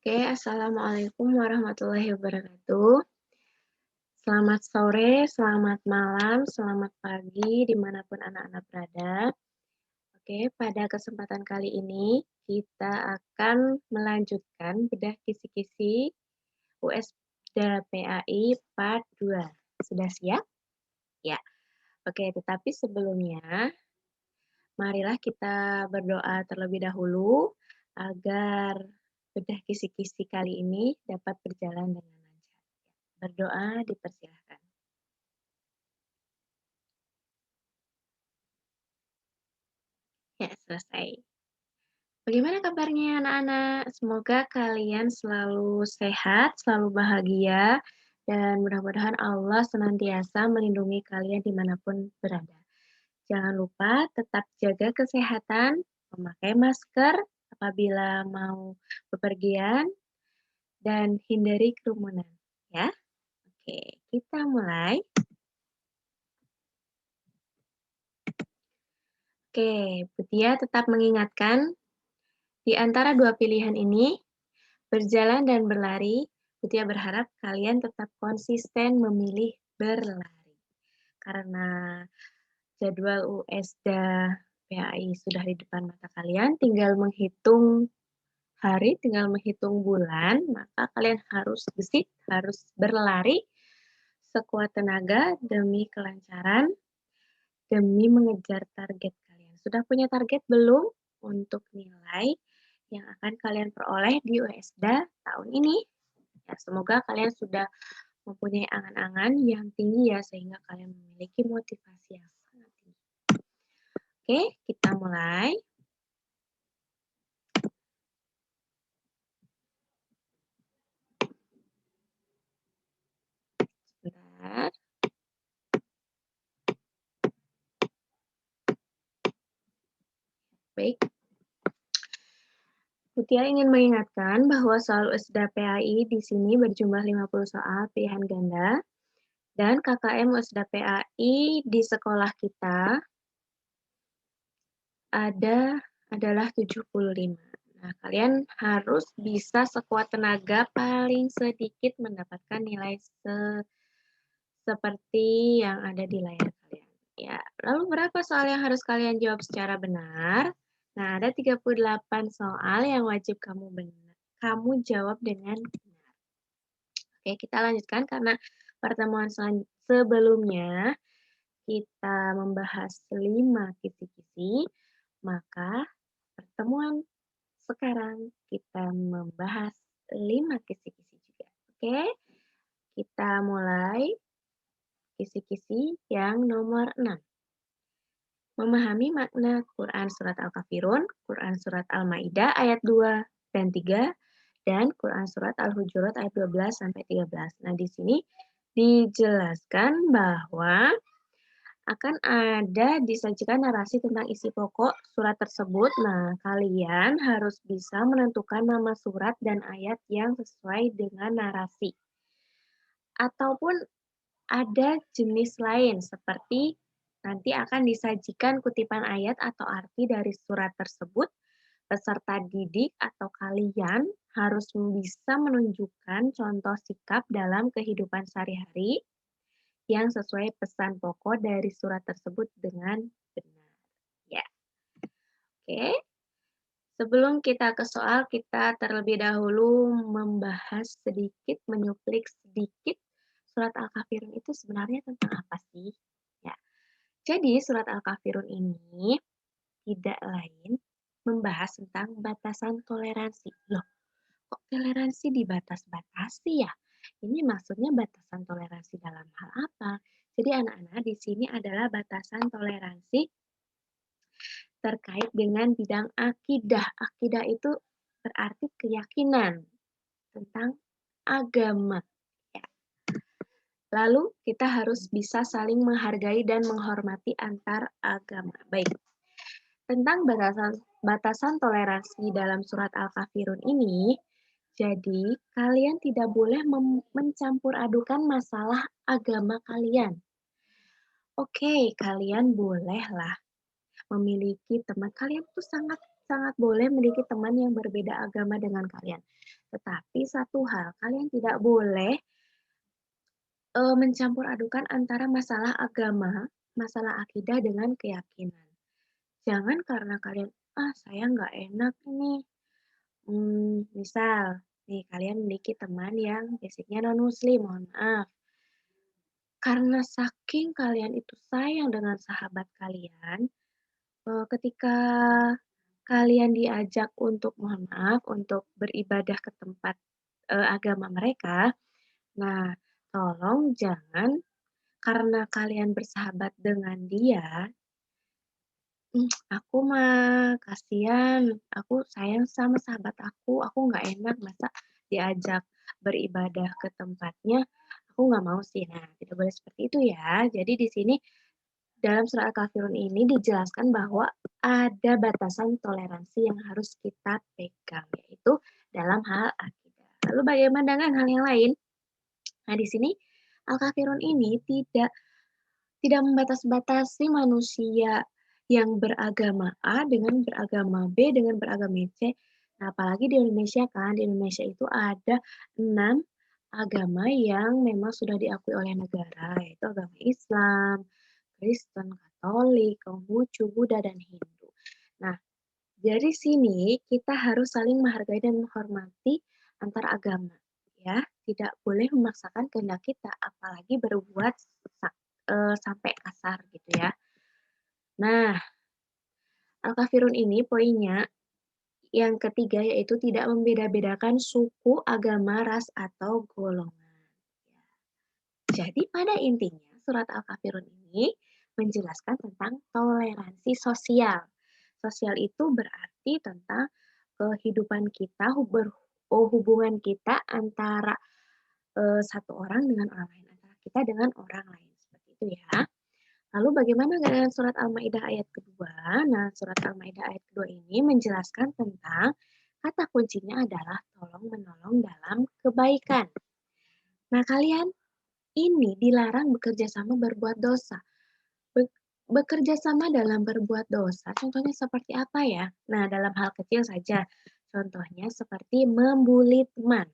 Oke, assalamualaikum warahmatullahi wabarakatuh. Selamat sore, selamat malam, selamat pagi, dimanapun anak-anak berada. Oke, pada kesempatan kali ini kita akan melanjutkan bedah kisi-kisi USDA PAI Part 2. Sudah siap? Ya. Oke, tetapi sebelumnya marilah kita berdoa terlebih dahulu agar bedah kisi-kisi kali ini dapat berjalan dengan lancar. Berdoa dipersilahkan. Ya, selesai. Bagaimana kabarnya anak-anak? Semoga kalian selalu sehat, selalu bahagia, dan mudah-mudahan Allah senantiasa melindungi kalian dimanapun berada. Jangan lupa tetap jaga kesehatan, memakai masker apabila mau bepergian, dan hindari kerumunan. Ya, oke, kita mulai. Oke, Butia tetap mengingatkan, di antara dua pilihan ini, berjalan dan berlari, Butia berharap kalian tetap konsisten memilih berlari. Karena jadwal USDA PAI sudah di depan mata kalian, tinggal menghitung hari, tinggal menghitung bulan, maka kalian harus gesit, harus berlari sekuat tenaga demi kelancaran, demi mengejar target kalian. Sudah punya target belum untuk nilai yang akan kalian peroleh di USDA tahun ini? Ya, semoga kalian sudah mempunyai angan-angan yang tinggi ya, sehingga kalian memiliki motivasi yang sangat tinggi. Oke, kita mulai. Sebentar. Baik. Mutia ingin mengingatkan bahwa soal USDA PAI di sini berjumlah 50 soal pilihan ganda, dan KKM USDA PAI di sekolah kita adalah 75. Nah, kalian harus bisa sekuat tenaga paling sedikit mendapatkan nilai seperti yang ada di layar kalian. Ya, lalu berapa soal yang harus kalian jawab secara benar? Nah, ada 38 soal yang wajib kamu jawab dengan benar. Oke, kita lanjutkan karena pertemuan sebelumnya kita membahas 5 kisi-kisi, maka pertemuan sekarang kita membahas 5 kisi-kisi juga. Oke, kita mulai kisi-kisi yang nomor 6. Memahami makna Quran Surat Al-Kafirun, Quran Surat Al-Ma'idah ayat 2 dan 3, dan Quran Surat Al-Hujurat ayat 12 sampai 13. Nah, di sini dijelaskan bahwa akan ada disajikan narasi tentang isi pokok surat tersebut. Nah, kalian harus bisa menentukan nama surat dan ayat yang sesuai dengan narasi. Ataupun ada jenis lain seperti nanti akan disajikan kutipan ayat atau arti dari surat tersebut. Peserta didik atau kalian harus bisa menunjukkan contoh sikap dalam kehidupan sehari-hari yang sesuai pesan pokok dari surat tersebut dengan benar. Ya, oke. Sebelum kita ke soal, kita terlebih dahulu membahas sedikit, menyuplik sedikit surat Al-Kafirun itu sebenarnya tentang apa sih? Ya, jadi surat Al-Kafirun ini tidak lain membahas tentang batasan toleransi. Loh, kok toleransi dibatas-batasi ya? Ini maksudnya batasan toleransi dalam hal apa? Jadi anak-anak di sini adalah batasan toleransi terkait dengan bidang akidah. Akidah itu berarti keyakinan tentang agama. Ya. Lalu kita harus bisa saling menghargai dan menghormati antar agama. Baik, tentang batasan toleransi dalam surat Al-Kafirun ini, jadi kalian tidak boleh mencampur adukan masalah agama kalian. Oke, kalian bolehlah memiliki teman. Kalian tuh sangat boleh memiliki teman yang berbeda agama dengan kalian. Tetapi satu hal, kalian tidak boleh mencampur adukan antara masalah agama, masalah akidah dengan keyakinan. Jangan karena kalian, "Ah, saya nggak enak ini." Misal nih kalian memiliki teman yang basicnya non-muslim, mohon maaf. Karena saking kalian itu sayang dengan sahabat kalian, ketika kalian diajak untuk, mohon maaf, untuk beribadah ke tempat, agama mereka, nah tolong jangan karena kalian bersahabat dengan dia, aku mah kasihan, aku sayang sama sahabat aku nggak enak masa diajak beribadah ke tempatnya, aku nggak mau sih. Nah, tidak boleh seperti itu ya. Jadi di sini dalam surah Al-Kafirun ini dijelaskan bahwa ada batasan toleransi yang harus kita pegang, yaitu dalam hal akidah. Lalu bagaimana dengan hal yang lain? Nah, di sini Al-Kafirun ini tidak membatas-batasi manusia yang beragama A dengan beragama B dengan beragama C. Nah, apalagi di Indonesia kan, di Indonesia itu ada 6 agama yang memang sudah diakui oleh negara, yaitu agama Islam, Kristen, Katolik, Konghucu, Buddha, dan Hindu. Nah, dari sini kita harus saling menghargai dan menghormati antar agama, ya. Tidak boleh memaksakan kehendak kita, apalagi berbuat sampai kasar gitu ya. Nah, Al-Kafirun ini poinnya yang ketiga yaitu tidak membeda-bedakan suku, agama, ras, atau golongan. Jadi pada intinya surat Al-Kafirun ini menjelaskan tentang toleransi sosial. Sosial itu berarti tentang kehidupan kita, hubungan kita antara satu orang dengan orang lain, antara kita dengan orang lain. Seperti itu ya. Lalu bagaimana dengan surat Al-Maidah ayat kedua? Nah, surat Al-Maidah ayat kedua ini menjelaskan tentang kata kuncinya adalah tolong-menolong dalam kebaikan. Nah, kalian ini dilarang bekerja sama berbuat dosa. Bekerja sama dalam berbuat dosa, contohnya seperti apa ya? Nah, dalam hal kecil saja. Contohnya seperti membuli teman.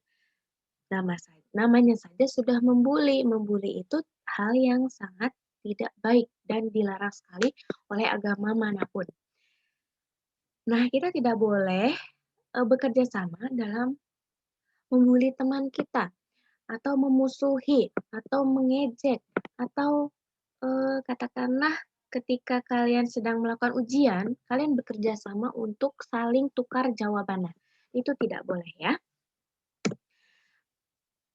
Namanya saja sudah membuli. Membuli itu hal yang sangat tidak baik dan dilarang sekali oleh agama manapun. Nah, kita tidak boleh bekerja sama dalam membuli teman kita atau memusuhi atau mengejek atau katakanlah ketika kalian sedang melakukan ujian, kalian bekerja sama untuk saling tukar jawabannya. Itu tidak boleh ya.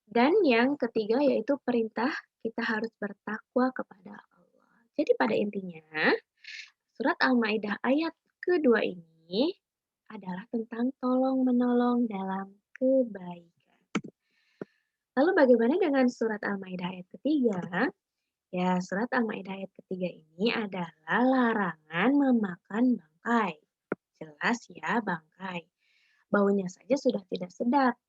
Dan yang ketiga yaitu perintah kita harus bertakwa kepada Allah. Jadi pada intinya, surat Al-Maidah ayat kedua ini adalah tentang tolong-menolong dalam kebaikan. Lalu bagaimana dengan surat Al-Maidah ayat ketiga? Ya, surat Al-Maidah ayat ketiga ini adalah larangan memakan bangkai. Jelas ya, bangkai. Baunya saja sudah tidak sedap,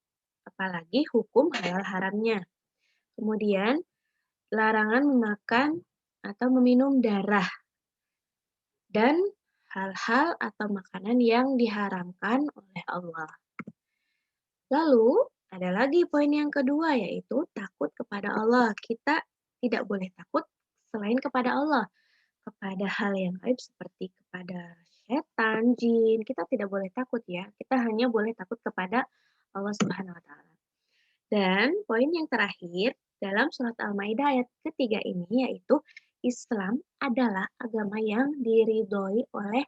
apalagi hukum halal haramnya. Kemudian, larangan memakan atau meminum darah dan hal-hal atau makanan yang diharamkan oleh Allah. Lalu, ada lagi poin yang kedua yaitu takut kepada Allah. Kita tidak boleh takut selain kepada Allah. Kepada hal yang gaib seperti kepada setan, jin, kita tidak boleh takut ya. Kita hanya boleh takut kepada Allah Subhanahu wa taala. Dan poin yang terakhir dalam surat Al-Maidah ayat ketiga ini yaitu Islam adalah agama yang diridhoi oleh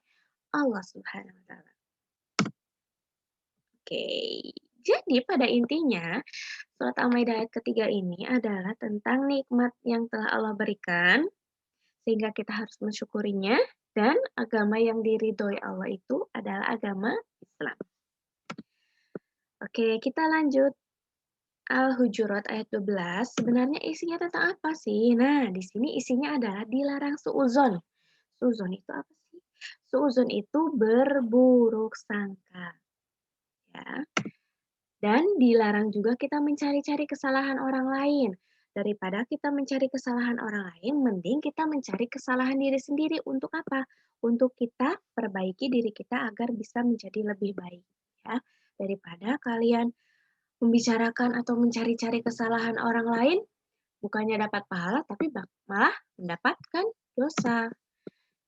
Allah Subhanahu wa taala. Oke. Jadi pada intinya surat Al-Maidah ayat ketiga ini adalah tentang nikmat yang telah Allah berikan sehingga kita harus mensyukurinya dan agama yang diridhoi Allah itu adalah agama Islam. Oke, kita lanjut. Al-Hujurat ayat 12, sebenarnya isinya tentang apa sih? Nah, di sini isinya adalah dilarang suuzon. Suuzon itu apa sih? Suuzon itu berburuk sangka. Ya. Dan dilarang juga kita mencari-cari kesalahan orang lain. Daripada kita mencari kesalahan orang lain, mending kita mencari kesalahan diri sendiri. Untuk apa? Untuk kita perbaiki diri kita agar bisa menjadi lebih baik. Ya. Daripada kalian membicarakan atau mencari-cari kesalahan orang lain, bukannya dapat pahala, tapi malah mendapatkan dosa.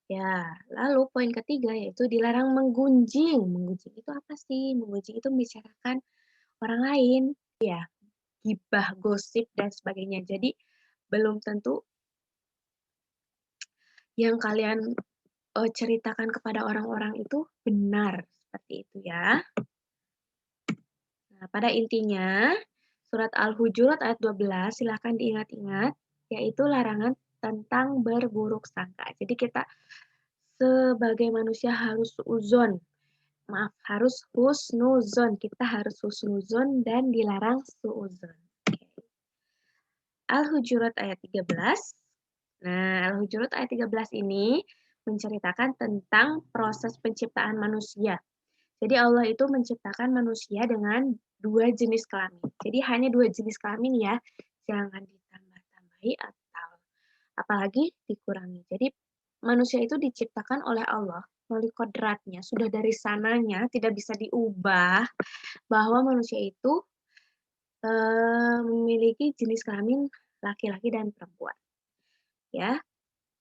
Ya, lalu poin ketiga yaitu dilarang menggunjing. Menggunjing itu apa sih? Menggunjing itu membicarakan orang lain, ya, gibah, gosip, dan sebagainya. Jadi, belum tentu yang kalian ceritakan kepada orang-orang itu benar, seperti itu ya. Nah, pada intinya, surat Al-Hujurat ayat 12, silahkan diingat-ingat, yaitu larangan tentang berburuk sangka. Jadi kita sebagai manusia harus suudzon, harus husnuzon. Kita harus husnuzon dan dilarang suudzon. Al-Hujurat ayat 13. Nah, Al-Hujurat ayat 13 ini menceritakan tentang proses penciptaan manusia. Jadi Allah itu menciptakan manusia dengan dua jenis kelamin. Jadi hanya dua jenis kelamin ya, jangan ditambah-tambahi atau apalagi dikurangi. Jadi manusia itu diciptakan oleh Allah melalui kodratnya, sudah dari sananya, tidak bisa diubah bahwa manusia itu memiliki jenis kelamin laki-laki dan perempuan. Ya,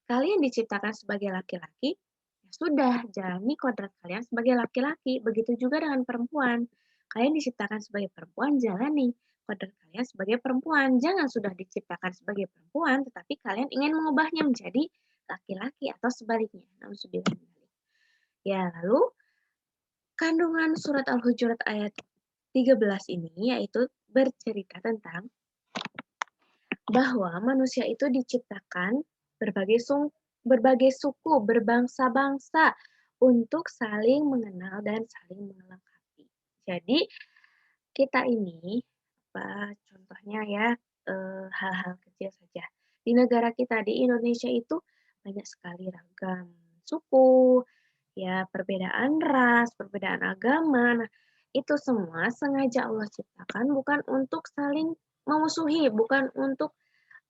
kalian diciptakan sebagai laki-laki, ya sudah, jalani kodrat kalian sebagai laki-laki. Begitu juga dengan perempuan. Kalian diciptakan sebagai perempuan, jalani kodrat kalian sebagai perempuan. Jangan sudah diciptakan sebagai perempuan, tetapi kalian ingin mengubahnya menjadi laki-laki atau sebaliknya. Ya, lalu kandungan surat Al-Hujurat ayat 13 ini yaitu bercerita tentang bahwa manusia itu diciptakan berbagai suku, berbangsa-bangsa untuk saling mengenal dan saling melengkapi. Jadi kita ini contohnya ya hal-hal kecil saja. Di negara kita di Indonesia itu banyak sekali ragam suku, ya perbedaan ras, perbedaan agama. Nah, itu semua sengaja Allah ciptakan bukan untuk saling memusuhi, bukan untuk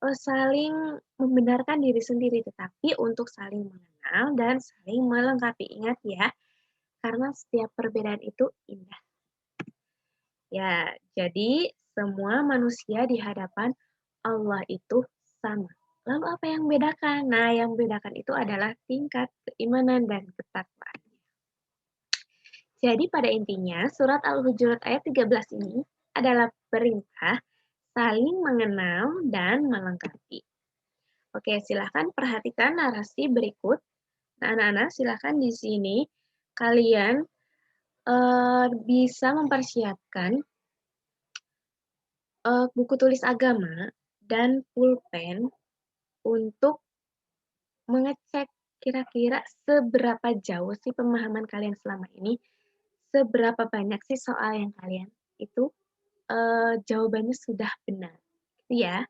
saling membenarkan diri sendiri, tetapi untuk saling mengenal dan saling melengkapi. Ingat ya, karena setiap perbedaan itu indah. Ya, jadi semua manusia di hadapan Allah itu sama. Lalu apa yang membedakan? Nah, yang membedakan itu adalah tingkat keimanan dan ketakwaan. Jadi pada intinya, surat Al-Hujurat ayat 13 ini adalah perintah saling mengenal dan melengkapi. Oke, silahkan perhatikan narasi berikut. Nah, anak-anak, silahkan di sini kalian bisa mempersiapkan buku tulis agama dan pulpen untuk mengecek kira-kira seberapa jauh sih pemahaman kalian selama ini, seberapa banyak sih soal yang kalian itu jawabannya sudah benar. Gitu ya.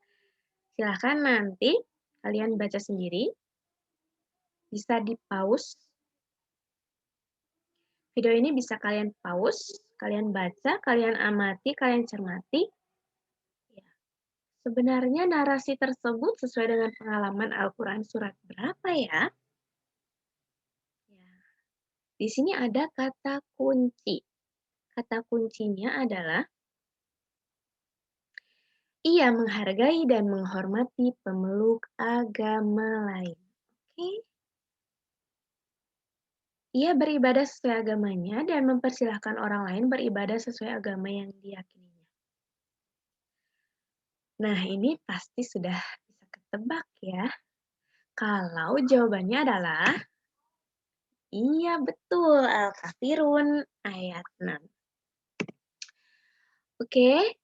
Silahkan nanti kalian baca sendiri, bisa di-pause. Video ini bisa kalian pause, kalian baca, kalian amati, kalian cermati. Ya. Sebenarnya narasi tersebut sesuai dengan pengalaman Al-Quran surat berapa ya? Ya. Di sini ada kata kunci. Kata kuncinya adalah ia menghargai dan menghormati pemeluk agama lain. Oke? Ia beribadah sesuai agamanya dan mempersilahkan orang lain beribadah sesuai agama yang diyakininya. Nah, ini pasti sudah bisa ketebak ya. Kalau jawabannya adalah iya betul, Al-Kafirun ayat 6. Oke,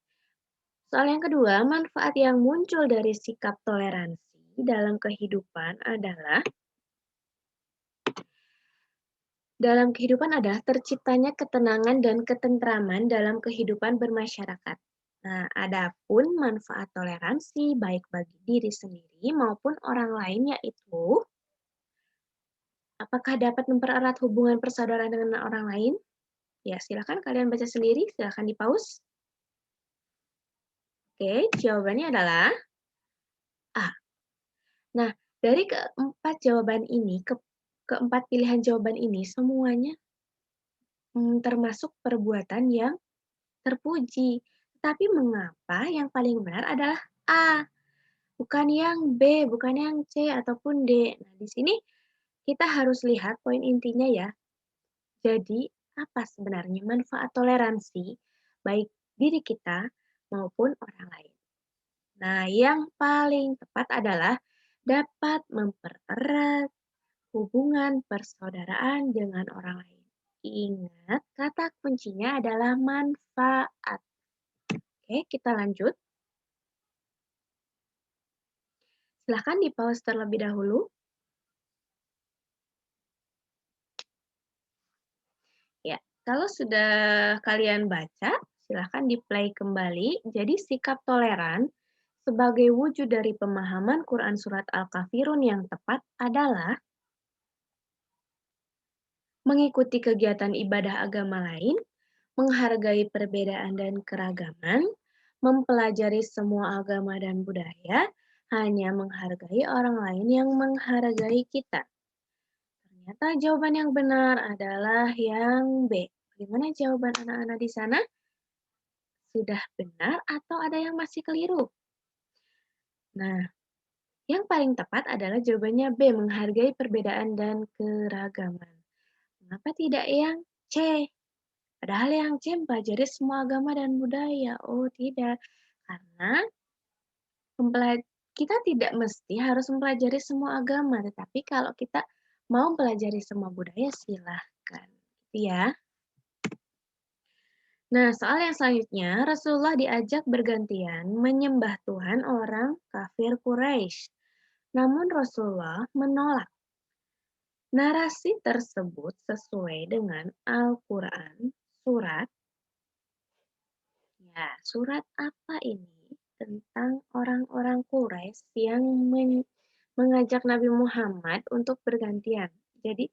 soal yang kedua, manfaat yang muncul dari sikap toleransi dalam kehidupan adalah terciptanya ketenangan dan ketentraman dalam kehidupan bermasyarakat. Nah, adapun manfaat toleransi baik bagi diri sendiri maupun orang lain yaitu apakah dapat mempererat hubungan persaudaraan dengan orang lain? Ya, silakan kalian baca sendiri, silakan di-pause. Oke, jawabannya adalah A. Nah, dari keempat pilihan jawaban ini semuanya termasuk perbuatan yang terpuji. Tetapi mengapa yang paling benar adalah A, bukan yang B, bukan yang C ataupun D. Nah, di sini kita harus lihat poin intinya ya. Jadi, apa sebenarnya manfaat toleransi baik diri kita maupun orang lain? Nah, yang paling tepat adalah dapat mempererat hubungan persaudaraan dengan orang lain. Ingat, kata kuncinya adalah manfaat. Oke, kita lanjut. Silahkan di-pause terlebih dahulu. Ya, kalau sudah kalian baca, silahkan di-play kembali. Jadi sikap toleran sebagai wujud dari pemahaman Quran Surat Al-Kafirun yang tepat adalah mengikuti kegiatan ibadah agama lain, menghargai perbedaan dan keragaman, mempelajari semua agama dan budaya, hanya menghargai orang lain yang menghargai kita. Ternyata jawaban yang benar adalah yang B. Bagaimana jawaban anak-anak di sana? Sudah benar atau ada yang masih keliru? Nah, yang paling tepat adalah jawabannya B, menghargai perbedaan dan keragaman. Mengapa tidak yang C? Padahal yang C mempelajari semua agama dan budaya. Oh, tidak. Karena kita tidak mesti harus mempelajari semua agama, tetapi kalau kita mau mempelajari semua budaya, silahkan. Gitu ya. Nah, soal yang selanjutnya, Rasulullah diajak bergantian menyembah Tuhan orang kafir Quraisy. Namun Rasulullah menolak. Narasi tersebut sesuai dengan Al-Quran, surat apa ini? Tentang orang-orang Quraisy yang mengajak Nabi Muhammad untuk bergantian. Jadi,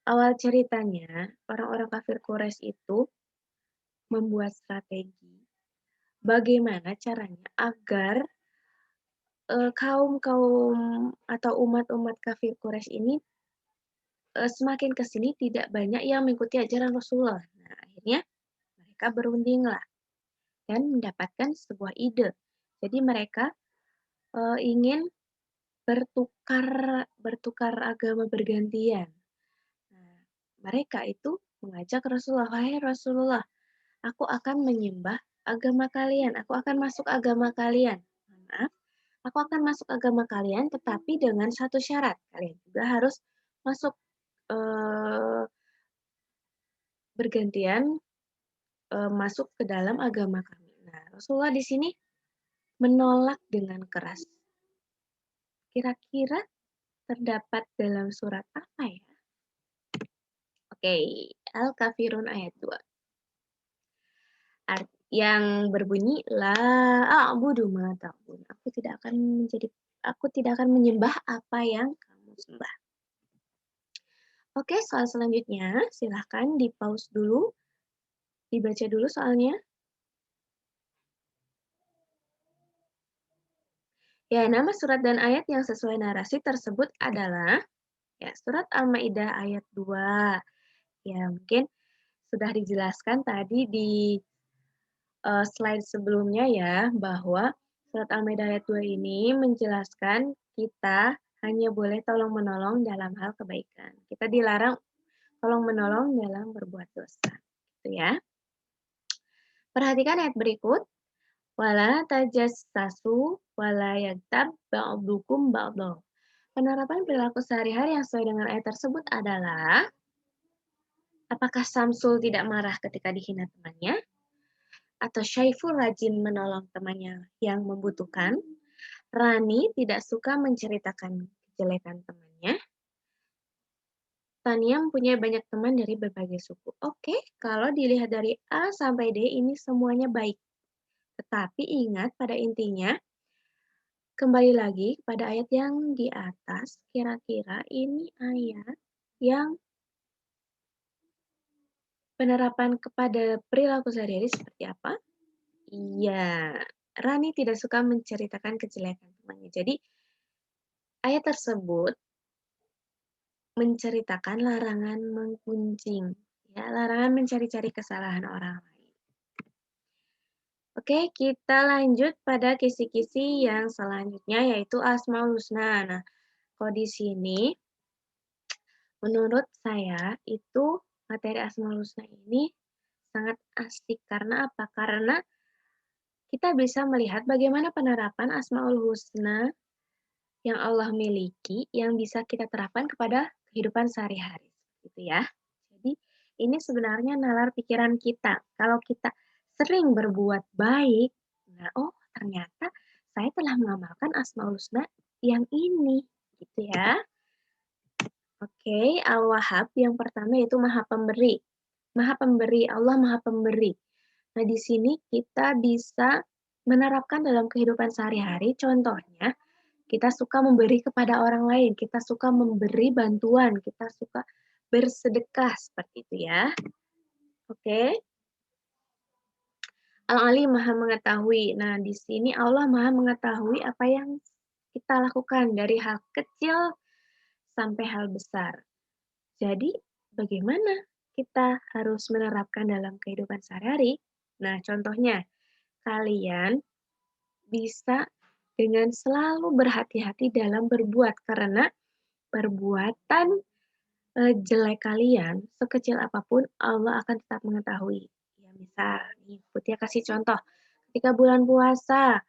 awal ceritanya, orang-orang kafir Quraisy itu membuat strategi bagaimana caranya agar kaum-kaum atau umat-umat kafir Quraisy ini semakin ke sini tidak banyak yang mengikuti ajaran Rasulullah. Nah, akhirnya mereka berundinglah dan mendapatkan sebuah ide. Jadi mereka ingin bertukar agama bergantian. Nah, mereka itu mengajak Rasulullah, "Wahai Rasulullah, aku akan menyembah agama kalian, aku akan masuk agama kalian." Maaf, aku akan masuk agama kalian, tetapi dengan satu syarat, kalian juga harus masuk bergantian masuk ke dalam agama kami. Nah, Rasulullah di sini menolak dengan keras. Kira-kira terdapat dalam surat apa ya? Oke, Al-Kafirun ayat 2. Yang berbunyi la a'budu ma ta'budun. Aku tidak akan menyembah apa yang kamu sembah. Oke, soal selanjutnya silahkan di-pause dulu, dibaca dulu soalnya. Ya, nama surat dan ayat yang sesuai narasi tersebut adalah ya, surat Al-Maidah ayat 2. Ya, mungkin sudah dijelaskan tadi di slide sebelumnya ya, bahwa surat Al-Maidah ayat 2 ini menjelaskan kita hanya boleh tolong-menolong dalam hal kebaikan. Kita dilarang tolong-menolong dalam berbuat dosa. Gitu ya. Perhatikan ayat berikut. Wala tajassasu wala yaghtab ba'dukum ba'dha. Penerapan perilaku sehari-hari yang sesuai dengan ayat tersebut adalah apakah Samsul tidak marah ketika dihina temannya? Atau Syaiful rajin menolong temannya yang membutuhkan? Rani tidak suka menceritakan kejelekan temannya? Tania mempunyai banyak teman dari berbagai suku. Oke, kalau dilihat dari A sampai D ini semuanya baik. Tetapi ingat pada intinya, kembali lagi pada ayat yang di atas, kira-kira ini ayat yang penerapan kepada perilaku sehari-hari seperti apa? Iya, Rani tidak suka menceritakan kejelekan temannya. Jadi, ayat tersebut menceritakan larangan menggunjing, ya, larangan mencari-cari kesalahan orang lain. Oke, kita lanjut pada kisi-kisi yang selanjutnya yaitu Asmaul Husna. Nah, kalau di sini menurut saya itu materi Asmaul Husna ini sangat asik karena apa? Karena kita bisa melihat bagaimana penerapan Asmaul Husna yang Allah miliki yang bisa kita terapkan kepada kehidupan sehari-hari, gitu ya. Jadi ini sebenarnya nalar pikiran kita. Kalau kita sering berbuat baik, nah oh ternyata saya telah mengamalkan Asmaul Husna yang ini, gitu ya. Oke, Al-Wahhab yang pertama yaitu Maha Pemberi. Maha Pemberi, Allah Maha Pemberi. Nah, di sini kita bisa menerapkan dalam kehidupan sehari-hari, contohnya kita suka memberi kepada orang lain, kita suka memberi bantuan, kita suka bersedekah, seperti itu ya. Oke. Al-Alim Maha Mengetahui. Nah, di sini Allah Maha Mengetahui apa yang kita lakukan dari hal kecil sampai hal besar. Jadi, bagaimana kita harus menerapkan dalam kehidupan sehari-hari? Nah, contohnya, kalian bisa dengan selalu berhati-hati dalam berbuat, karena perbuatan jelek kalian, sekecil apapun, Allah akan tetap mengetahui. Ya, misal, nih, Putia kasih contoh, ketika bulan puasa,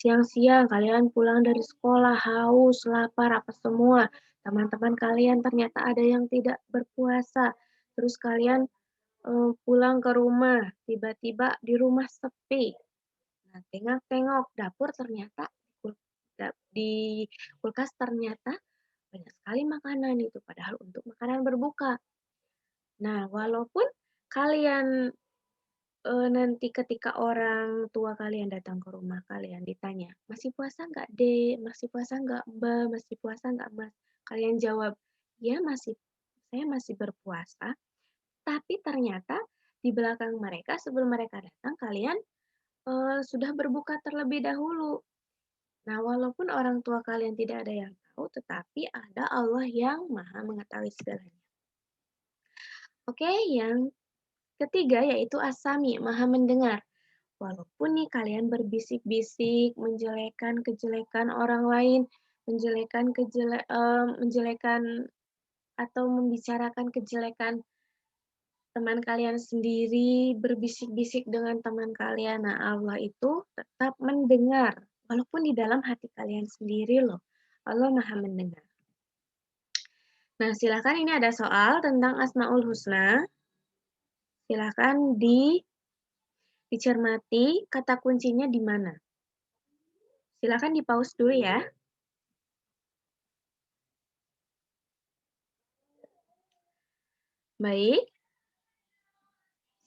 siang-siang kalian pulang dari sekolah, haus, lapar, apa semua, teman-teman kalian ternyata ada yang tidak berpuasa, terus kalian pulang ke rumah, tiba-tiba di rumah sepi. Nah, tengok-tengok dapur ternyata di kulkas ternyata banyak sekali makanan itu, padahal untuk makanan berbuka. Nah, walaupun kalian nanti ketika orang tua kalian datang ke rumah kalian ditanya, "Masih puasa nggak, Dek? Masih puasa nggak, Mbak? Masih puasa nggak, Mas?" Kalian jawab, "Ya, saya masih berpuasa." Tapi ternyata di belakang mereka, sebelum mereka datang, kalian sudah berbuka terlebih dahulu. Nah, walaupun orang tua kalian tidak ada yang tahu, tetapi ada Allah yang Maha Mengetahui segalanya. Oke, yang ketiga yaitu As-Sami, Maha Mendengar. Walaupun nih kalian berbisik-bisik, menjelekkan kejelekan orang lain, menjelekan atau membicarakan kejelekan teman kalian sendiri, berbisik-bisik dengan teman kalian. Nah, Allah itu tetap mendengar, walaupun di dalam hati kalian sendiri loh. Allah Maha Mendengar. Nah, silakan ini ada soal tentang Asmaul Husna. Silakan dicermati kata kuncinya di mana. Silakan di-pause dulu ya. Baik.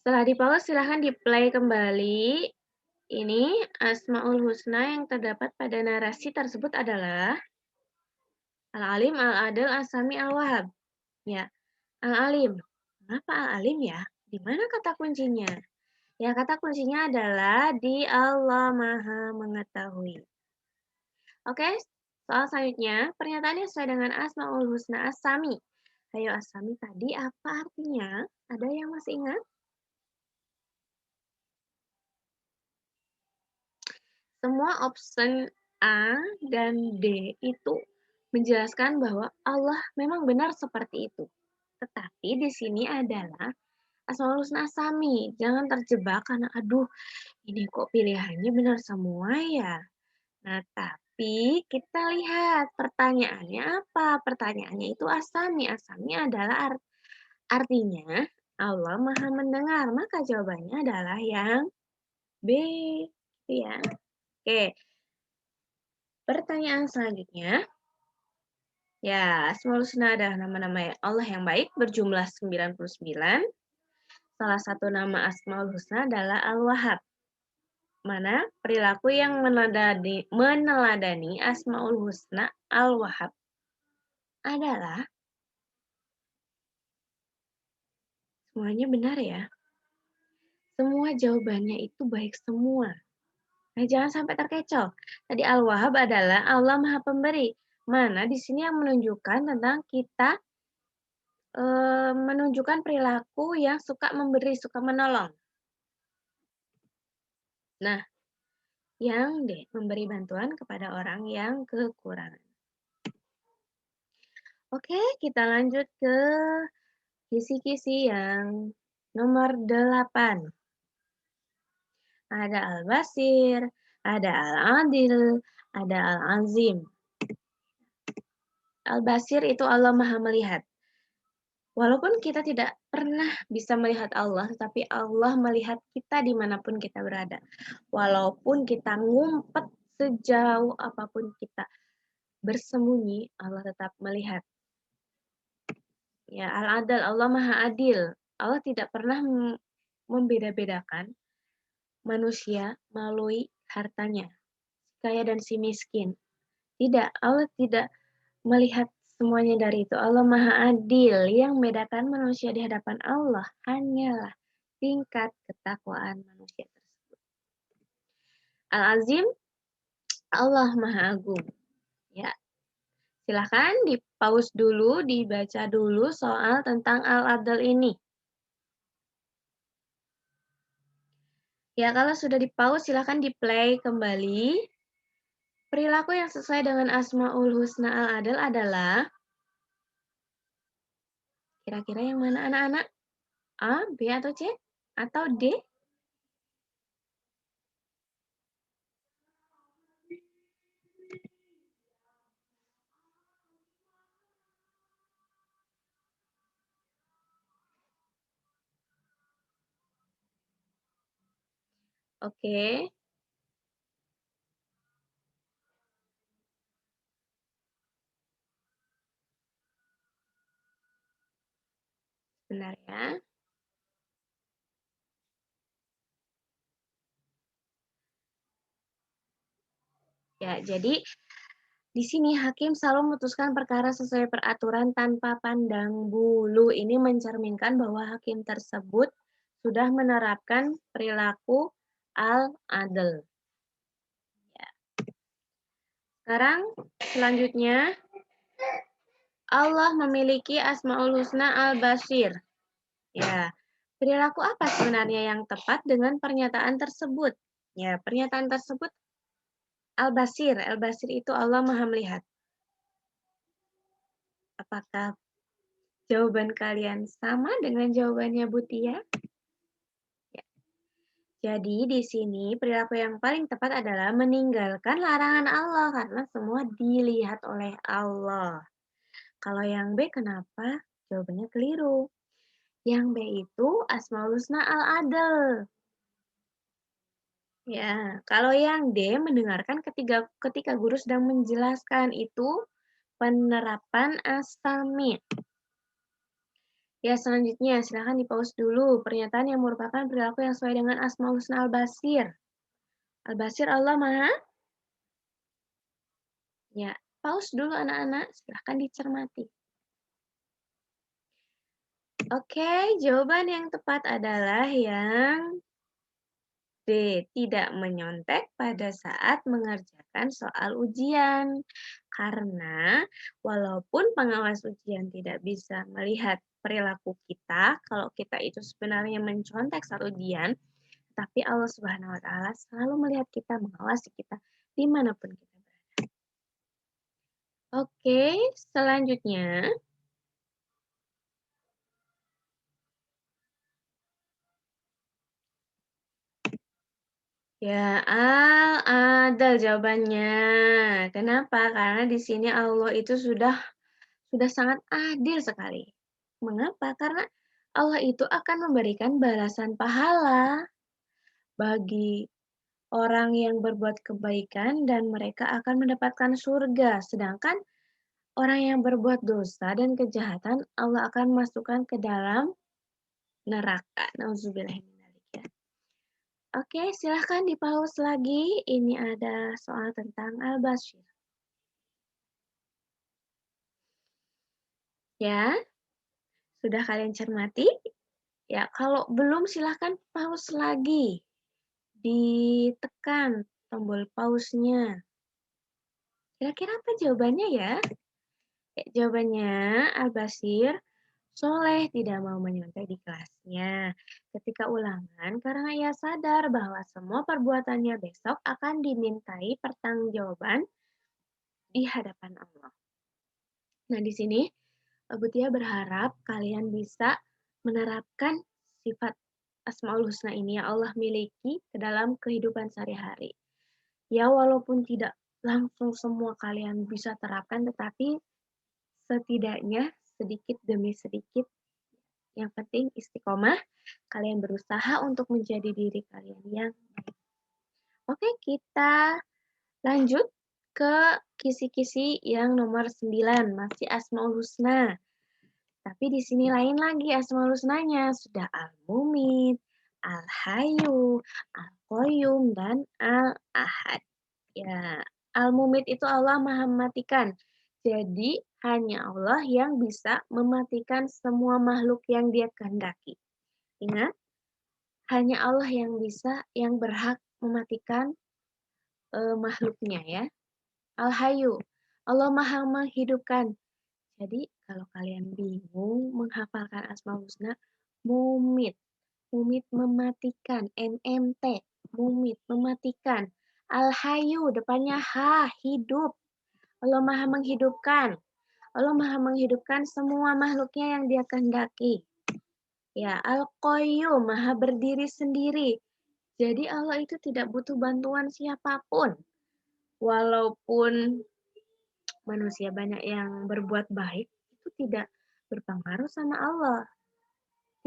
Setelah di-pause, silakan di-play kembali. Ini Asmaul Husna yang terdapat pada narasi tersebut adalah Al-Alim, Al-Adil, As-Sami, Al-Wahhab. Ya, Al-Alim. Kenapa Al-Alim ya? Di mana kata kuncinya? Ya, kata kuncinya adalah di Allah Maha Mengetahui. Oke, soal selanjutnya, pernyataannya sesuai dengan Asmaul Husna As-Sami. Ayo As-Sami tadi apa artinya? Ada yang masih ingat? Semua option A dan D itu menjelaskan bahwa Allah memang benar seperti itu. Tetapi di sini adalah Asmaul Husna Asami. Jangan terjebak karena aduh, ini kok pilihannya benar semua ya. Nah, tapi kita lihat pertanyaannya apa? Pertanyaannya itu Asami. Asami adalah artinya Allah Maha Mendengar. Maka jawabannya adalah yang B. Gitu ya. Oke. Pertanyaan selanjutnya. Ya, Asmaul Husna adalah nama-nama Allah yang baik berjumlah 99. Salah satu nama Asmaul Husna adalah Al-Wahhab. Mana perilaku yang meneladani Asmaul Husna Al-Wahhab adalah semuanya benar ya. Semua jawabannya itu baik semua. Nah, jangan sampai terkecoh. Tadi Al-Wahhab adalah Allah Maha Pemberi. Mana di sini yang menunjukkan tentang kita menunjukkan perilaku yang suka memberi, suka menolong. Nah, yang D, memberi bantuan kepada orang yang kekurangan. Oke, kita lanjut ke kisi-kisi yang nomor 8. Ada Al-Basir, ada Al-Adil, ada Al-Azim. Al-Basir itu Allah Maha Melihat. Walaupun kita tidak pernah bisa melihat Allah, tetapi Allah melihat kita dimanapun kita berada. Walaupun kita ngumpet sejauh apapun kita bersembunyi, Allah tetap melihat. Ya, Al-Adil, Allah Maha Adil. Allah tidak pernah membeda-bedakan manusia melalui hartanya, si kaya dan si miskin. Tidak, Allah tidak melihat semuanya dari itu. Allah Maha Adil. Yang membedakan manusia di hadapan Allah hanyalah tingkat ketakwaan manusia tersebut. Al-Azim, Allah Maha Agung. Ya, silahkan di-pause dulu, dibaca dulu soal tentang Al-Adil ini. Ya, kalau sudah di-pause, silahkan di-play kembali. Perilaku yang sesuai dengan Asmaul Husna Al-Adil adalah, kira-kira yang mana anak-anak? A, B, atau C? Atau D? Oke, benar ya. Ya, jadi di sini hakim selalu memutuskan perkara sesuai peraturan tanpa pandang bulu. Ini mencerminkan bahwa hakim tersebut sudah menerapkan perilaku al-adl. Ya. Sekarang selanjutnya, Allah memiliki Asmaul Husna Al-Basir. Ya, perilaku apa sebenarnya yang tepat dengan pernyataan tersebut? Ya, pernyataan tersebut Al-Basir. Al-Basir itu Allah Maha Melihat. Apakah jawaban kalian sama dengan jawabannya Butia? Ya. Jadi di sini perilaku yang paling tepat adalah meninggalkan larangan Allah karena semua dilihat oleh Allah. Kalau yang B kenapa? Jawabannya keliru. Yang B itu Asmaul Husna Al-Adl. Ya, kalau yang D mendengarkan ketika guru sedang menjelaskan itu penerapan as-sami. Ya, selanjutnya silakan di-pause dulu pernyataan yang merupakan perilaku yang sesuai dengan Asmaul Husna Al-Basir. Al-Basir Allah Maha. Ya, pause dulu anak-anak, silahkan dicermati. Oke, jawaban yang tepat adalah yang D. Tidak menyontek pada saat mengerjakan soal ujian. Karena walaupun pengawas ujian tidak bisa melihat perilaku kita, kalau kita itu sebenarnya mencontek saat ujian, tapi Allah Subhanahu wa Ta'ala selalu melihat kita, mengawasi kita dimanapun kita berada. Oke, selanjutnya. Ya, ada jawabannya. Kenapa? Karena di sini Allah itu sudah sangat adil sekali. Mengapa? Karena Allah itu akan memberikan balasan pahala bagi orang yang berbuat kebaikan dan mereka akan mendapatkan surga. Sedangkan orang yang berbuat dosa dan kejahatan Allah akan masukkan ke dalam neraka. Nauzubillah min dzalik ya. Oke, silahkan di-pause lagi. Ini ada soal tentang Al-Bashir. Ya, sudah kalian cermati? Ya, kalau belum silahkan pause lagi. Ditekan tombol pause-nya. Kira-kira apa jawabannya ya? Ya, jawabannya Al-Bashir Soleh tidak mau menyontek di kelasnya ketika ulangan karena ia sadar bahwa semua perbuatannya besok akan dimintai pertanggungjawaban di hadapan Allah. Nah, di sini Butia berharap kalian bisa menerapkan sifat Asmaul Husna ini yang Allah miliki ke dalam kehidupan sehari-hari. Ya, walaupun tidak langsung semua kalian bisa terapkan, tetapi setidaknya sedikit demi sedikit. Yang penting istiqomah, kalian berusaha untuk menjadi diri kalian yang baik. Oke, kita lanjut ke kisi-kisi yang nomor 9, masih Asmaul Husna. Tapi di sini lain lagi Asmaul Husnanya, sudah Al-Mumit, Al-Hayyu, Al-Qayyum, dan Al-Ahad. Ya, Al-Mumit itu Allah Maha Mematikan. Jadi, hanya Allah yang bisa mematikan semua makhluk yang Dia kehendaki. Ingat, hanya Allah yang bisa, yang berhak mematikan makhluknya ya. Al-Hayyu, Allah Maha Menghidupkan. Jadi, kalau kalian bingung menghafalkan Asmaul Husna, Mumit. Mumit mematikan, NMT. Mumit mematikan. Al-Hayyu, depannya H, hidup. Allah Maha Menghidupkan. Allah Maha Menghidupkan semua makhluknya yang Dia kehendaki. Ya, Al-Qayyum, Maha berdiri sendiri. Jadi Allah itu tidak butuh bantuan siapapun. Walaupun manusia banyak yang berbuat baik, itu tidak berpengaruh sama Allah.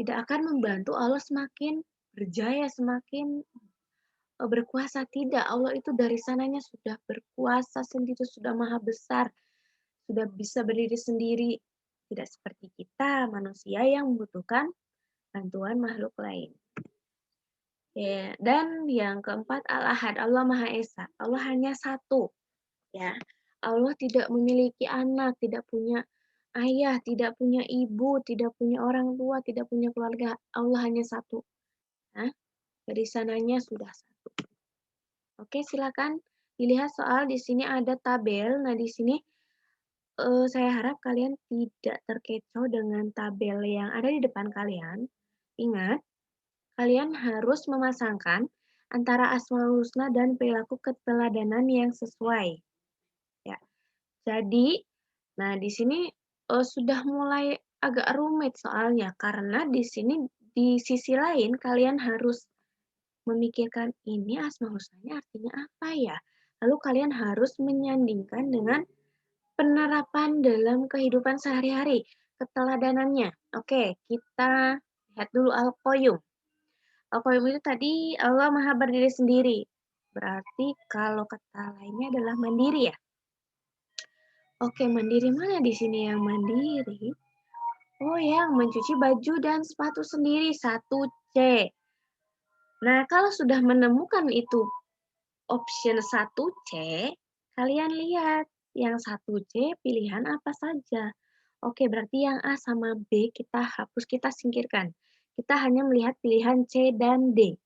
Tidak akan membantu Allah semakin berjaya, semakin berkuasa. Tidak, Allah itu dari sananya sudah berkuasa sendiri, sudah maha besar, sudah bisa berdiri sendiri. Tidak seperti kita, manusia yang membutuhkan bantuan makhluk lain. Ya, dan yang keempat Al-Ahad, Allah Maha Esa. Allah hanya satu. Ya, Allah tidak memiliki anak, tidak punya ayah, tidak punya ibu, tidak punya orang tua, tidak punya keluarga. Allah hanya satu. Nah, dari sananya sudah satu. Oke, silakan dilihat soal di sini ada tabel. Nah, di sini saya harap kalian tidak terkecoh dengan tabel yang ada di depan kalian. Ingat, kalian harus memasangkan antara Asmaul Husna dan perilaku keteladanan yang sesuai. Ya. Jadi, nah di sini sudah mulai agak rumit soalnya karena di sini di sisi lain kalian harus memikirkan ini Asmaul Husnanya artinya apa ya? Lalu kalian harus menyandingkan dengan penerapan dalam kehidupan sehari-hari, keteladanannya. Oke, kita lihat dulu Al-Qayyum. Al-Qayyum itu tadi Allah Maha berdiri sendiri. Berarti kalau kata lainnya adalah mandiri ya. Oke, mandiri mana di sini yang mandiri? Oh, yang mencuci baju dan sepatu sendiri, 1C. Nah, kalau sudah menemukan itu option 1C, kalian lihat yang 1C pilihan apa saja. Oke, berarti yang A sama B kita hapus, kita singkirkan. Kita hanya melihat pilihan C dan D.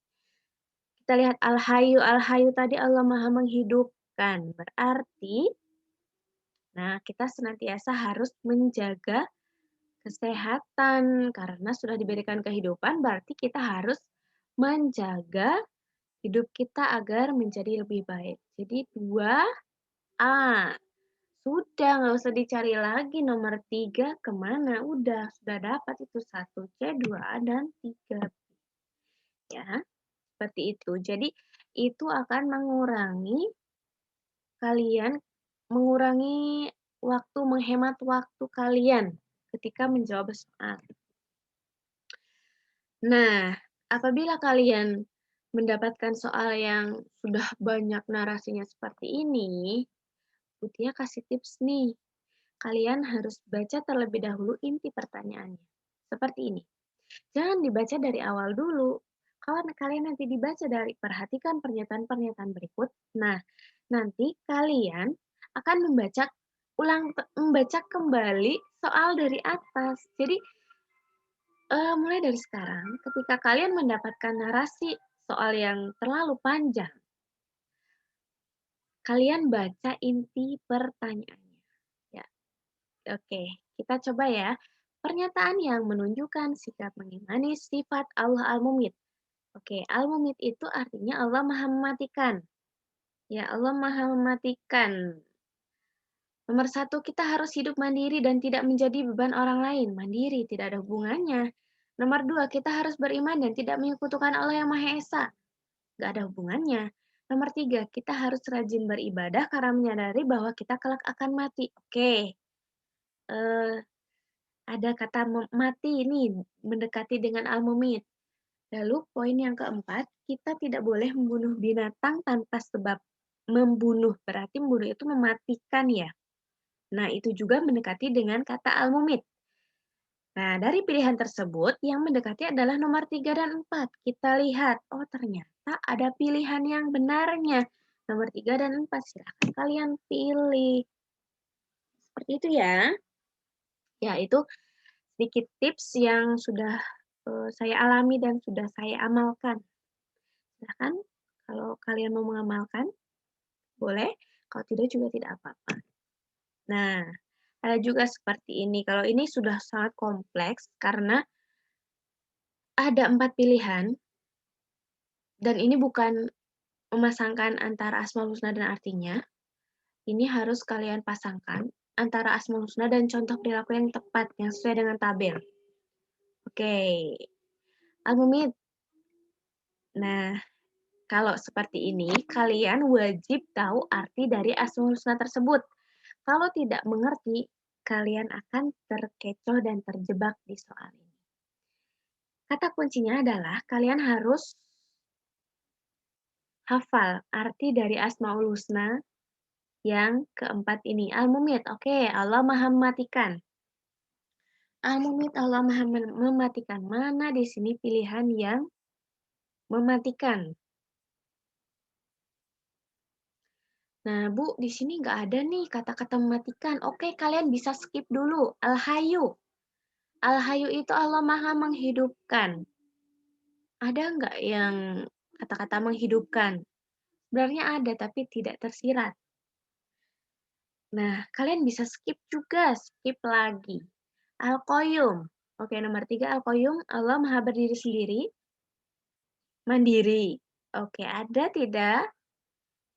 Kita lihat Al-Hayyu. Al-Hayyu tadi Allah Maha Menghidupkan. Berarti, nah kita senantiasa harus menjaga kesehatan. Karena sudah diberikan kehidupan, berarti kita harus menjaga hidup kita agar menjadi lebih baik. Jadi 2A. Sudah, nggak usah dicari lagi nomor 3 kemana. Udah, sudah dapat itu 1C, 2A, dan 3B. Ya, seperti itu. Jadi, itu akan mengurangi waktu, menghemat waktu kalian ketika menjawab soal. Nah, apabila kalian mendapatkan soal yang sudah banyak narasinya seperti ini, Mutia kasih tips nih. Kalian harus baca terlebih dahulu inti pertanyaannya. Seperti ini. Jangan dibaca dari awal dulu. Kalau kalian nanti dibaca dari perhatikan pernyataan-pernyataan berikut. Nah, nanti kalian akan membaca kembali soal dari atas. Jadi mulai dari sekarang, ketika kalian mendapatkan narasi soal yang terlalu panjang, kalian baca inti pertanyaannya. Ya, oke. Kita coba ya. Pernyataan yang menunjukkan sikap mengimani sifat Allah Al-Mumit. Oke, Al-Mumit itu artinya Allah Maha Mematikan. Ya, Allah Maha Mematikan. Nomor satu, kita harus hidup mandiri dan tidak menjadi beban orang lain. Mandiri, tidak ada hubungannya. Nomor dua, kita harus beriman dan tidak menyekutukan Allah yang Maha Esa. Gak ada hubungannya. Nomor tiga, kita harus rajin beribadah karena menyadari bahwa kita kelak akan mati. Oke, eh, ada kata mati ini mendekati dengan al-mumit. Lalu poin yang keempat, kita tidak boleh membunuh binatang tanpa sebab. Membunuh, berarti membunuh itu mematikan ya. Nah, itu juga mendekati dengan kata al-mumit. Nah, dari pilihan tersebut, yang mendekati adalah nomor 3 dan 4. Kita lihat, oh ternyata ada pilihan yang benarnya. Nomor 3 dan 4, silahkan kalian pilih. Seperti itu ya. Ya, itu sedikit tips yang sudah saya alami dan sudah saya amalkan. Silahkan, kalau kalian mau mengamalkan, boleh. Kalau tidak juga tidak apa-apa. Nah, ada juga seperti ini. Kalau ini sudah sangat kompleks karena ada 4 pilihan dan ini bukan memasangkan antara Asmaul Husna dan artinya. Ini harus kalian pasangkan antara Asmaul Husna dan contoh perilaku yang tepat yang sesuai dengan tabel. Oke. Al-Mumit. Nah, kalau seperti ini kalian wajib tahu arti dari Asmaul Husna tersebut. Kalau tidak mengerti, kalian akan terkecoh dan terjebak di soal ini. Kata kuncinya adalah kalian harus hafal arti dari Asmaul Husna yang keempat ini. Al-Mumit, oke, Allah Maha Mematikan. Al-Mumit, Allah Maha Mematikan. Mana di sini pilihan yang mematikan? Nah, Bu, di sini nggak ada nih kata-kata mematikan. Oke, kalian bisa skip dulu. Al-Hayu. Al-Hayu itu Allah Maha Menghidupkan. Ada nggak yang kata-kata menghidupkan? Sebenarnya ada, tapi tidak tersirat. Nah, kalian bisa skip juga, skip lagi. Al-Qayyum. Oke, nomor 3 Al-Qayyum, Allah Maha Berdiri Sendiri, Mandiri. Oke, ada tidak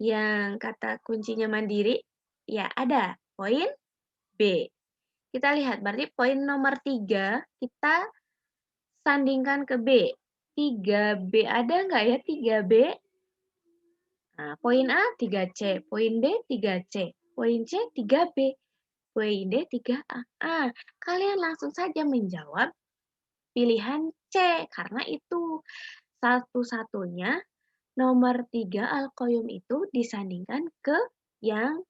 yang kata kuncinya mandiri? Ya, ada. Poin B. Kita lihat, berarti poin nomor 3 kita sandingkan ke B. 3B ada nggak ya 3B? Nah, poin A 3C, poin B 3C, poin C 3B, poin D 3A. Kalian langsung saja menjawab pilihan C, karena itu satu-satunya nomor 3 Al-Qayyum itu disandingkan ke yang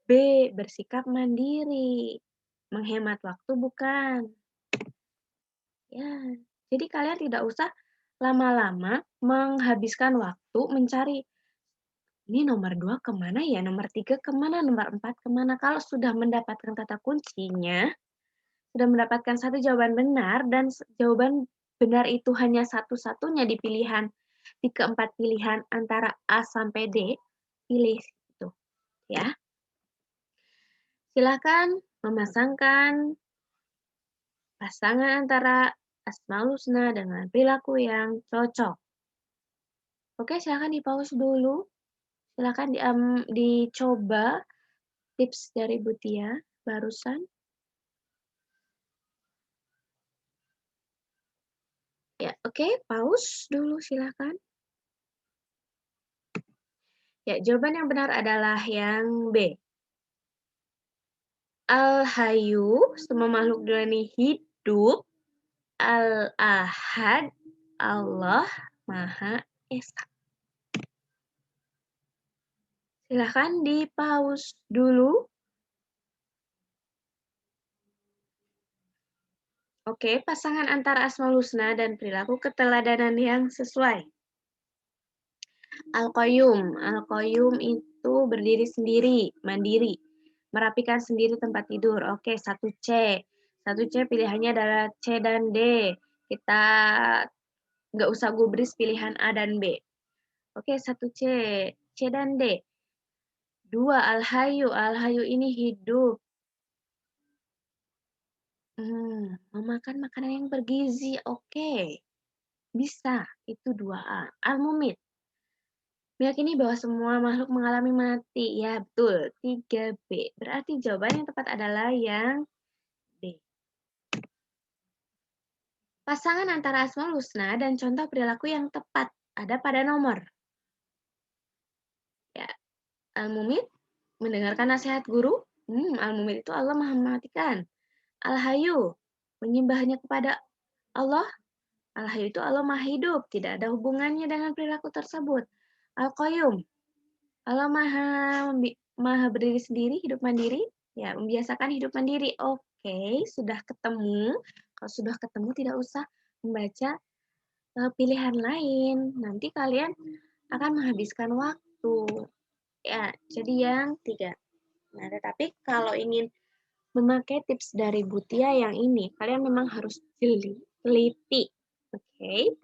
B, bersikap mandiri. Menghemat waktu bukan. Ya, jadi kalian tidak usah lama-lama menghabiskan waktu mencari ini nomor 2 kemana ya, nomor 3 kemana, nomor 4 kemana. Kalau sudah mendapatkan kata kuncinya, sudah mendapatkan satu jawaban benar, dan jawaban benar itu hanya satu-satunya di pilihan, di keempat pilihan antara A sampai D, pilih itu. Ya. Silakan memasangkan pasangan antara Asmaul Husna dengan perilaku yang cocok. Oke, silakan di-pause dulu. Silakan dicoba tips dari Butia barusan. Ya, oke, pause dulu silakan. Ya, jawaban yang benar adalah yang B. Al-Hayyu, semua makhluk dunia ini hidup. Al-Ahad, Allah Maha Esa. Silahkan di-pause dulu. Oke, pasangan antara Asmaul Husna dan perilaku keteladanan yang sesuai. Al-Qayyum. Al-Qayyum itu berdiri sendiri, mandiri. Merapikan sendiri tempat tidur. Oke, 1C. 1C pilihannya adalah C dan D. Kita nggak usah gubris pilihan A dan B. Oke, 1C. C dan D. 2 Al-Hayyu. Al-Hayyu ini hidup. Memakan makanan yang bergizi, oke, bisa, itu 2A. Al-Mumit, meyakini bahwa semua makhluk mengalami mati, ya betul, 3B. Berarti jawaban yang tepat adalah yang B. Pasangan antara Asmaul Husna dan contoh perilaku yang tepat ada pada nomor. Ya, Al-Mumit, mendengarkan nasihat guru. Al-Mumit itu Allah Maha Mematikan. Al-Hayyu, menyembahnya kepada Allah. Al-Hayyu itu Allah Maha Hidup, tidak ada hubungannya dengan perilaku tersebut. Al-Qayyum, Allah Maha berdiri sendiri, hidup mandiri. Ya, membiasakan hidup mandiri. Oke, sudah ketemu. Kalau sudah ketemu tidak usah membaca pilihan lain. Nanti kalian akan menghabiskan waktu. Ya, jadi yang 3. Nah, tetapi kalau ingin memakai tips dari Butia yang ini, kalian memang harus teliti. Oke.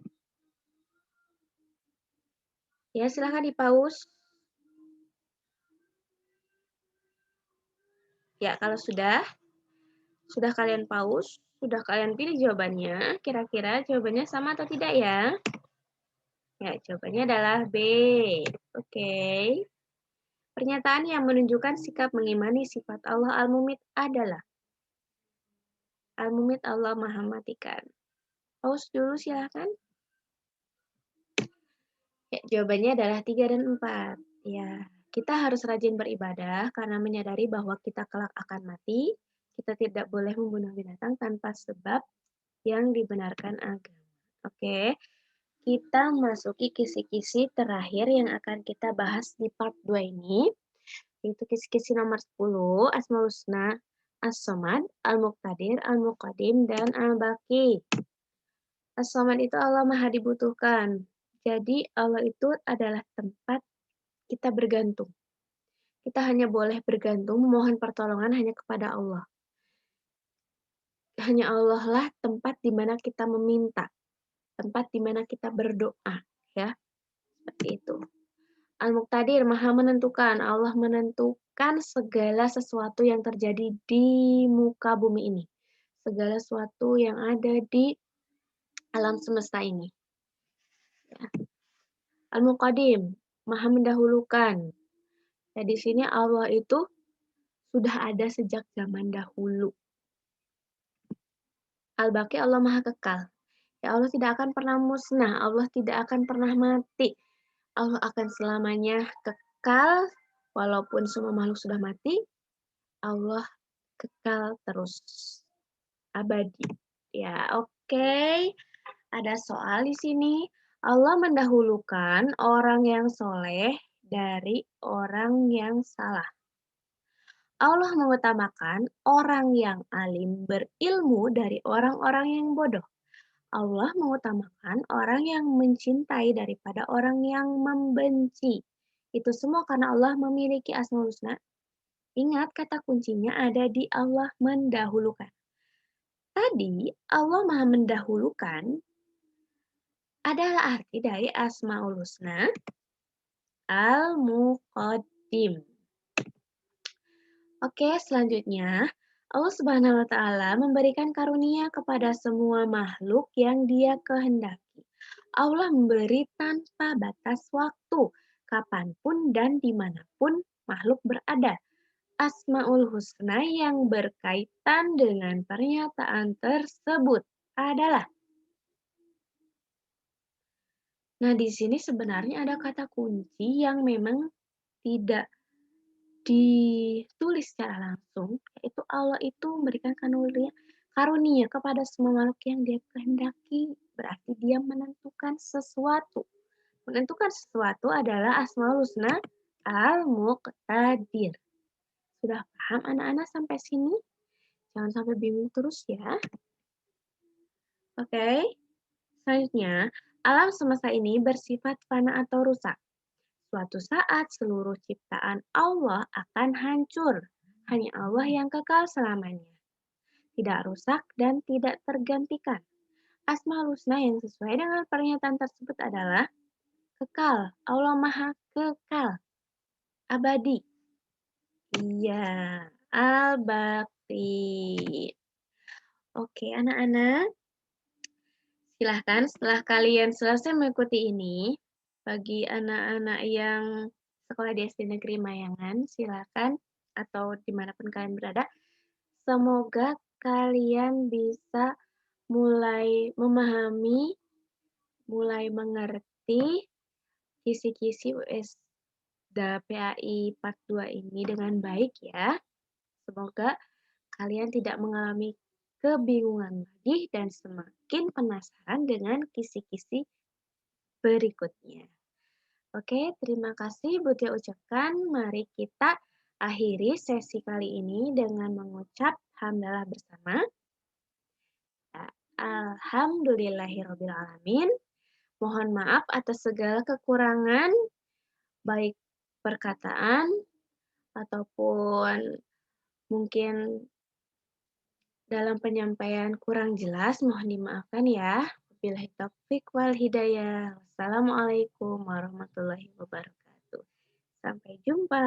Ya, silahkan di-pause. Ya, kalau sudah kalian pause, sudah kalian pilih jawabannya, kira-kira jawabannya sama atau tidak ya? Ya, jawabannya adalah B. Oke. Pernyataan yang menunjukkan sikap mengimani sifat Allah Al-Mumit adalah Al-Mumit Allah Maha Matikan. Pause dulu silahkan. Ya, jawabannya adalah 3 dan 4. Ya, kita harus rajin beribadah karena menyadari bahwa kita kelak akan mati. Kita tidak boleh membunuh binatang tanpa sebab yang dibenarkan agama. Oke, kita masuki kisi-kisi terakhir yang akan kita bahas di part 2 ini, yaitu kisi-kisi nomor 10, Asmaul Husna, As-Somad, Al-Muqtadir, Al-Muqaddim, dan Al-Baqi. As-Somad itu Allah Maha dibutuhkan. Jadi Allah itu adalah tempat kita bergantung. Kita hanya boleh bergantung, memohon pertolongan hanya kepada Allah. Hanya Allah lah tempat di mana kita meminta, tempat di mana kita berdoa, ya. Seperti itu. Al-Muqtadir, Maha menentukan. Allah menentukan segala sesuatu yang terjadi di muka bumi ini. Segala sesuatu yang ada di alam semesta ini. Ya. Al-Muqaddim, Maha mendahulukan. Ya, di sini Allah itu sudah ada sejak zaman dahulu. Al-Baqi, Allah Maha kekal. Ya, Allah tidak akan pernah musnah. Allah tidak akan pernah mati. Allah akan selamanya kekal. Walaupun semua makhluk sudah mati, Allah kekal terus. Abadi. Ya, oke. Ada soal di sini. Allah mendahulukan orang yang soleh dari orang yang salah. Allah mengutamakan orang yang alim berilmu dari orang-orang yang bodoh. Allah mengutamakan orang yang mencintai daripada orang yang membenci. Itu semua karena Allah memiliki Asmaul Husna. Ingat kata kuncinya ada di Allah mendahulukan. Tadi Allah Maha mendahulukan adalah arti dari Asmaul Husna Al-Muqaddim. Oke, selanjutnya Allah Subhanahu wa taala memberikan karunia kepada semua makhluk yang Dia kehendaki. Allah memberi tanpa batas waktu, kapanpun dan dimanapun makhluk berada. Asmaul Husna yang berkaitan dengan pernyataan tersebut adalah. Nah, di sini sebenarnya ada kata kunci yang memang tidak ditulis secara langsung, yaitu Allah itu memberikan karunia kepada semua makhluk yang Dia kehendaki. Berarti Dia menentukan sesuatu. Menentukan sesuatu adalah Asmaul Husna Al-Muqtadir. Sudah paham anak-anak sampai sini? Jangan sampai bingung terus ya. Oke. Selanjutnya, alam semesta ini bersifat fana atau rusak. Suatu saat seluruh ciptaan Allah akan hancur. Hanya Allah yang kekal selamanya. Tidak rusak dan tidak tergantikan. Asmaul Husna yang sesuai dengan pernyataan tersebut adalah kekal. Allah Maha kekal. Abadi. Iya. Al-Baqi. Oke, anak-anak, silahkan setelah kalian selesai mengikuti ini, bagi anak-anak yang sekolah di SD Negeri Mayangan, silakan atau dimanapun kalian berada, semoga kalian bisa mulai memahami, mulai mengerti kisi-kisi USDA PAI Part 2 ini dengan baik ya. Semoga kalian tidak mengalami kebingungan lagi dan semakin penasaran dengan kisi-kisi berikutnya. Oke, terima kasih Butia ucapkan. Mari kita akhiri sesi kali ini dengan mengucap hamdalah bersama. Alhamdulillahirrabbilalamin. Mohon maaf atas segala kekurangan, baik perkataan ataupun mungkin dalam penyampaian kurang jelas, mohon dimaafkan ya. Wabillahi taufiq wal hidayah. Wassalamualaikum warahmatullahi wabarakatuh. Sampai jumpa.